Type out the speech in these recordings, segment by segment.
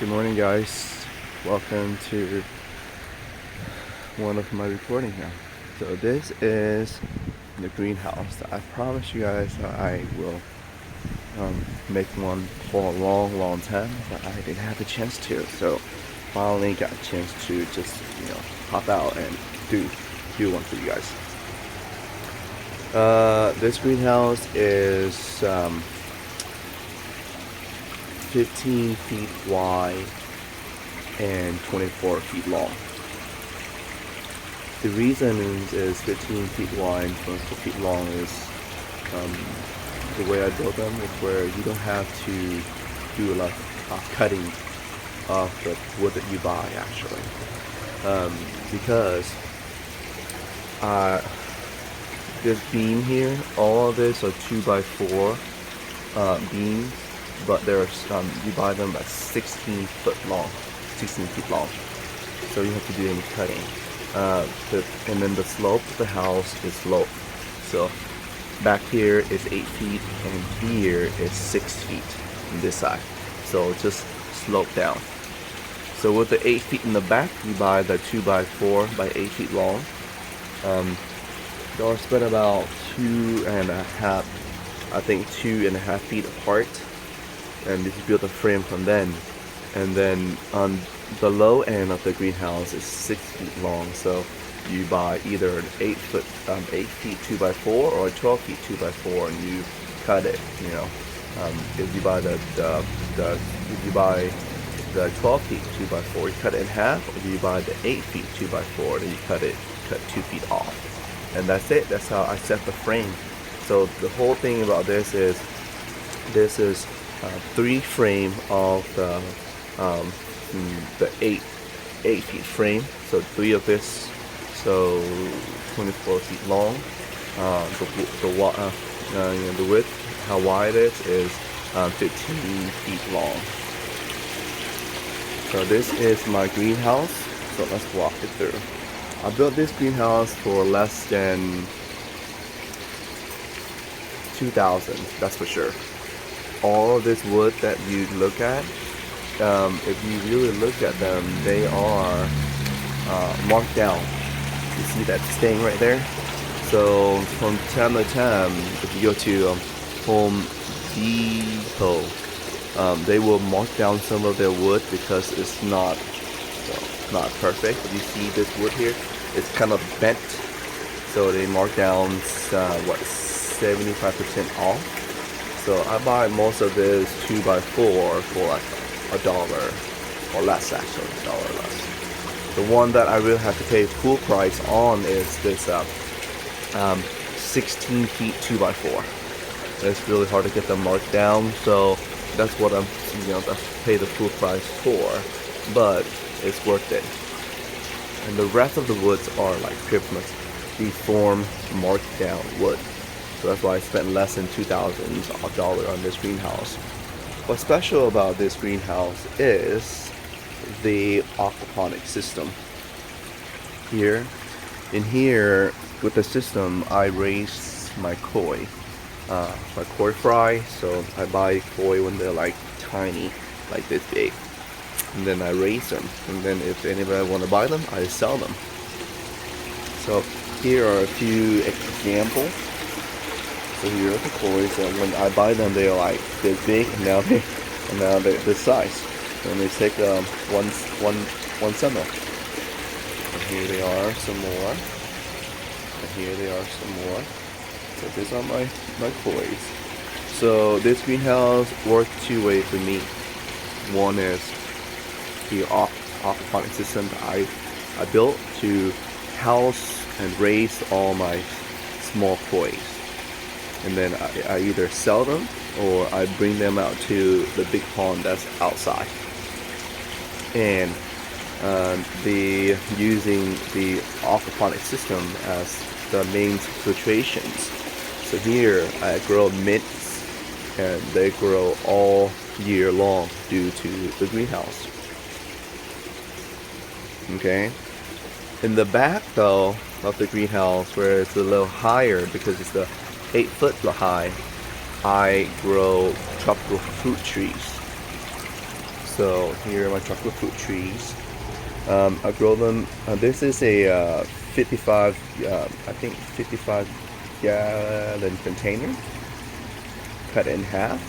Good morning, guys. Welcome to one of my recording now. So this is the greenhouse. I promise you guys that I will make one for a long time, but I didn't have the chance to. So finally got a chance to just hop out and do one for you guys. This greenhouse is 15 feet wide and 24 feet long. The reason is 15 feet wide and 24 feet long is the way I built them is where you don't have to do a lot of cutting of the wood that you buy actually, because this beam here, all of this are 2x4 beams, but there's you buy them at 16 feet long. So you have to do any cutting. And then the slope of the house is low. So back here is 8 feet, and here is 6 feet on this side. So just slope down. So with the 8 feet in the back, you buy the 2x4 by 8 feet long. They're spread about 2.5 feet apart. And this is built a frame from then. And then on the low end of the greenhouse is 6 feet long. So you buy either an 8 feet 2x4 or a 12 feet 2x4, and you cut it. If you buy the 12 feet 2x4, you cut it in half. Or if you buy the 8 feet 2x4, then you cut 2 feet off. And that's it. That's how I set the frame. So the whole thing about this is 3 frame of the 8 feet frame. So 3 of this, so 24 feet long. The width, how wide it is 15 feet long. So this is my greenhouse. So let's walk it through. I built this greenhouse for less than 2,000. That's for sure. All of this wood that you look at, if you really look at them, they are marked down. You see that stain right there? So from time to time, if you go to Home Depot, they will mark down some of their wood because it's not perfect. You see this wood here? It's kind of bent. So they mark down 75% off. So I buy most of this 2x4 for like $1 or less, actually, $1 less. The one that I really have to pay full price on is this 16 feet 2x4. It's really hard to get them marked down, so that's what I'm pay the full price for, but it's worth it. And the rest of the woods are like pretty much deformed, marked down wood. So that's why I spent less than $2,000 on this greenhouse. What's special about this greenhouse is the aquaponics system. In here with the system, I raise my koi fry. So I buy koi when they're like tiny, like this big, and then I raise them. And then if anybody want to buy them, I sell them. So here are a few examples. So here are the koi. So when I buy them, they're like this big, and now they're this size. And they take one summer. And here they are some more. And here they are some more. So these are my koi. So this greenhouse works 2 ways for me. One is the aquaponics system that I built to house and raise all my small koi. And then I either sell them or I bring them out to the big pond that's outside. And using the aquaponics system as the main filtrations. So here I grow mints, and they grow all year long due to the greenhouse. Okay. In the back though of the greenhouse, where it's a little higher because it's the 8 foot high, I grow tropical fruit trees. So here are my chocolate fruit trees. I grow them. This is a 55, I think 55-gallon container, cut in half.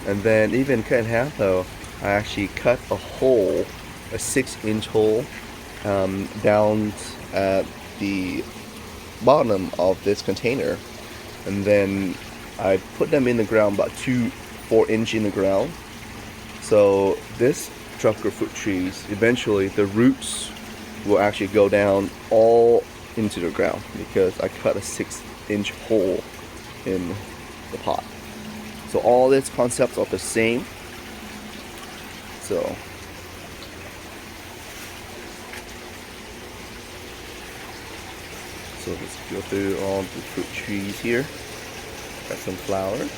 And then even cut in half though, I actually cut a hole, a 6-inch hole, down at the bottom of this container, and then I put them in the ground about 4 inches in the ground. So this tropical fruit trees, eventually the roots will actually go down all into the ground because I cut a 6-inch hole in the pot. So all these concepts are the same. So let's go through all the fruit trees here. Got some flowers.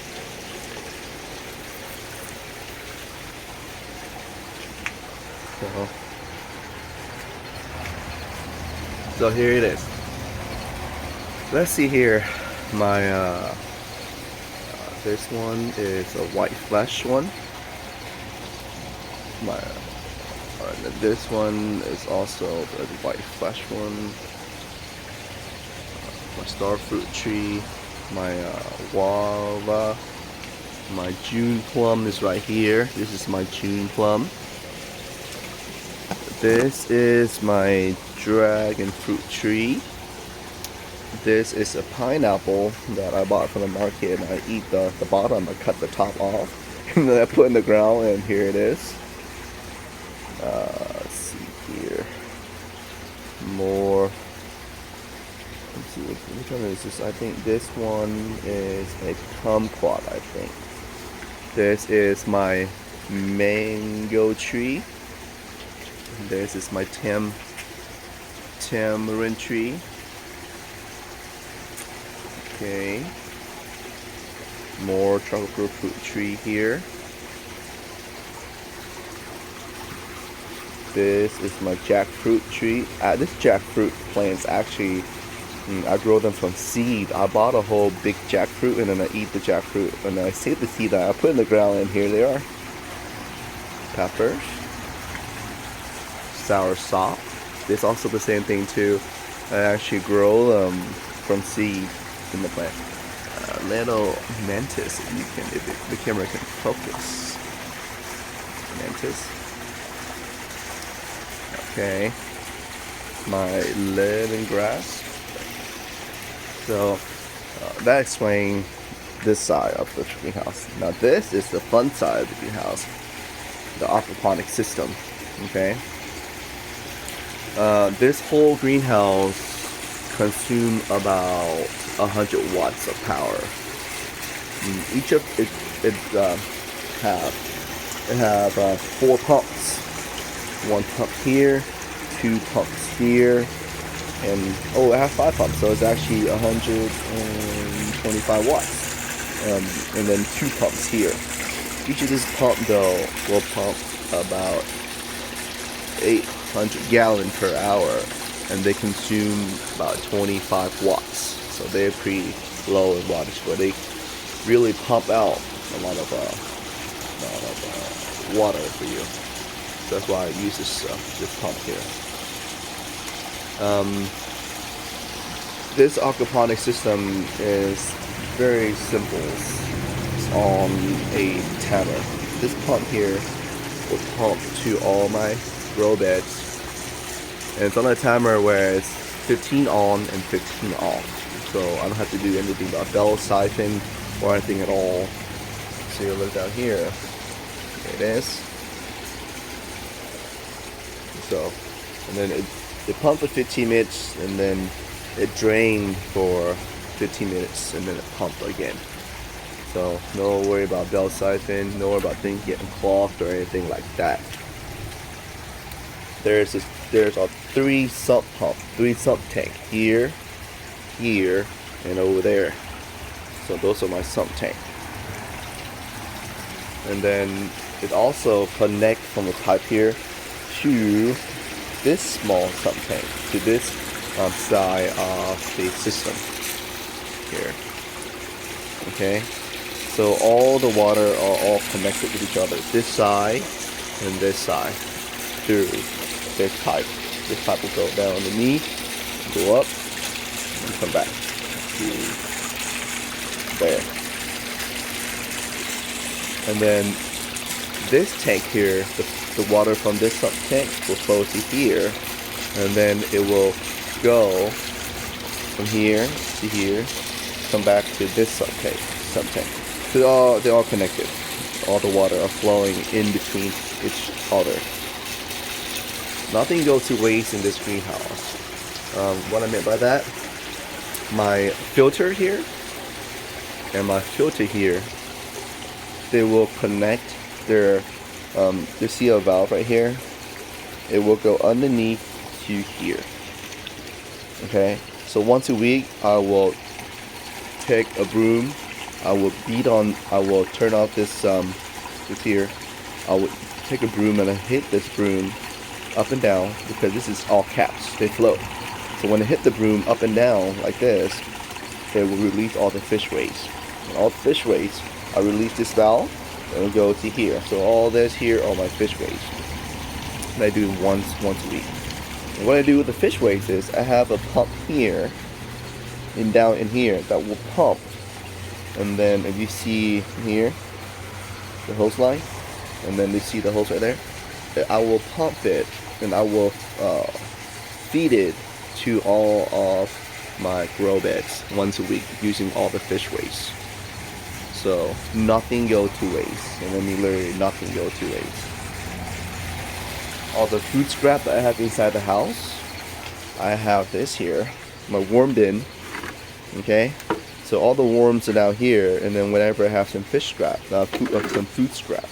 So here it is. Let's see here. My this one is a white flesh one. This one is also a white flesh one. My star fruit tree, my guava, my June plum is right here. This is my June plum. This is my dragon fruit tree. This is a pineapple that I bought from the market, and I eat the bottom. I cut the top off and then I put in the ground, and here it is. Let's see here. More. Let's see, which one is this? I think this one is a kumquat, I think. This is my mango tree. This is my tamarind tree. Okay. More tropical fruit tree here. This is my jackfruit tree. This jackfruit plants actually, I grow them from seed. I bought a whole big jackfruit and then I eat the jackfruit. And I save the seed that I put in the ground, and here they are. Peppers. Sour sop. It's also the same thing too. I actually grow them from seed in the plant. Little mantis, if the camera can focus. Mantis. Okay. My lemongrass. So that explains this side of the greenhouse. Now this is the fun side of the greenhouse, the aquaponics system. Okay. This whole greenhouse consumes about 100 watts of power. Each of it have 4 pumps. 1 pump here, 2 pumps here, and I have 5 pumps, so it's actually 125 watts. And then 2 pumps here. Each of this pump though will pump about 800 gallons per hour, and they consume about 25 watts. So they're pretty low in wattage, but they really pump out a lot of water for you. So that's why I use this pump here. This aquaponics system is very simple. It's on a timer. This pump here will pump to all my grow beds, and it's on a timer where it's 15 on and 15 off. So I don't have to do anything about bell siphon or anything at all. So you look down here. There it is. So, and then it pumps for 15 minutes, and then it drains for 15 minutes, and then it pumps again. So no worry about bell siphon, no worry about things getting clogged or anything like that. There's a 3 sump pump, 3 sump tank here, here, and over there. So those are my sump tank. And then it also connects from the pipe here to this small sump tank, to this side of the system here. Okay, so all the water are all connected with each other. This side and this side through this pipe. This pipe will go down underneath, go up, and come back to there. And then this tank here, the water from this sump tank will flow to here, and then it will go from here to here, come back to this sump tank. So they're all connected. All the water are flowing in between each other. Nothing goes to waste in this greenhouse. What I meant by that, my filter here and my filter here, they will connect their seal valve right here. It will go underneath to here. Okay, so once a week I will take a broom. I will turn off this here. I would take a broom and I hit this broom up and down, because this is all caps, they float. So when I hit the broom up and down like this, it will release all the fish waste. And all the fish waste, I release this valve and it will go to here. So all this here are my fish waste. And I do it once a week. And what I do with the fish waste is I have a pump here and down in here that will pump. And then if you see here the hose line, and then you see the hose right there, I will pump it and I will feed it to all of my grow beds once a week using all the fish waste. So nothing goes to waste, and I mean literally nothing goes to waste. All the food scrap that I have inside the house, I have this here, my worm bin. Okay, so all the worms are down here, and then whenever I have some fish scrap, some food scrap,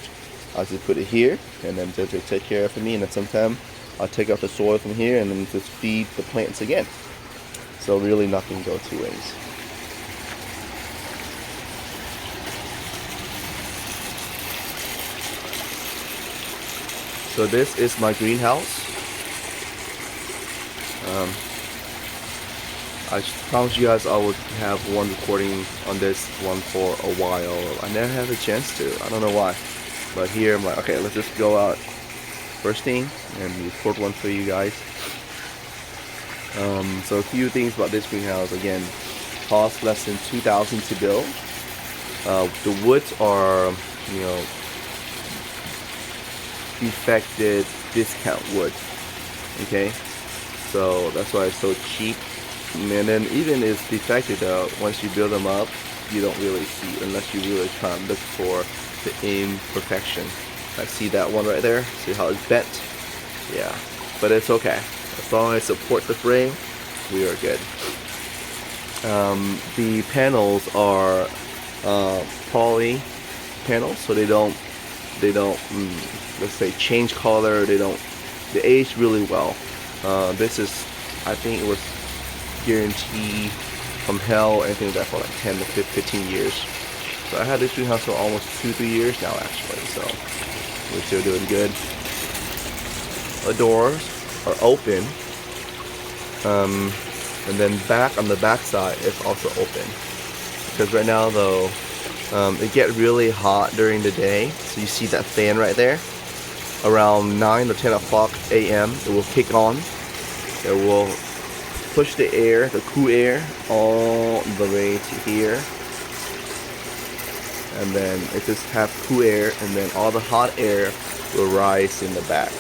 I'll just put it here, and then just take care of it for me. And then sometime I'll take out the soil from here and then just feed the plants again. So really nothing goes to waste. So this is my greenhouse. I promise you guys I will have one recording on this one for a while. I never had a chance to. I don't know why. But here I'm like, okay, let's just go out first thing and record one for you guys. So a few things about this greenhouse. Again, cost less than $2,000 to build. The woods are, defected discount wood. Okay, so that's why it's so cheap. And then even if it's defected, once you build them up, you don't really see, unless you really try and look for the imperfection. Like, see that one right there? See how it's bent? Yeah, but it's okay. As long as it supports the frame, we are good. The panels are poly panels, so they don't let's say change color. They age really well. This is, I think it was guaranteed from hell, anything like that, for like 10 to 15 years. So I had this greenhouse for almost 2-3 years now, actually. So we're still doing good. The doors are open, and then on the back side it's also open, because right now though it gets really hot during the day. So you see that fan right there, around 9 or 10 o'clock a.m. it will kick on. It will push the air, the cool air, all the way to here, and then it just have cool air, and then all the hot air will rise in the back.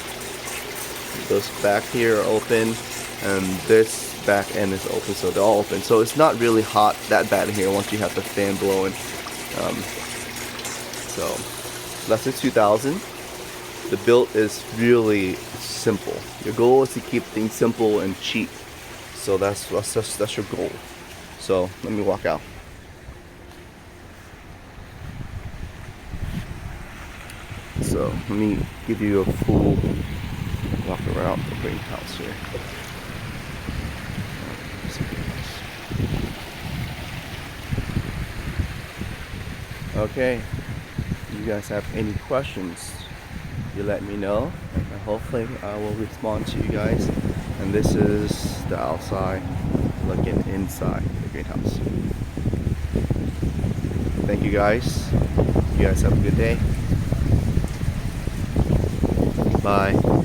Those back here are open, and this back end is open, so they're all open. So it's not really hot that bad in here once you have the fan blowing. So less than 2,000. The build is really simple. Your goal is to keep things simple and cheap. So that's your goal. So let me walk out. So let me give you a full walk around the greenhouse here. Okay, if you guys have any questions, you let me know, and hopefully I will respond to you guys. And this is the outside looking inside the greenhouse. Thank you guys. You guys have a good day. Bye.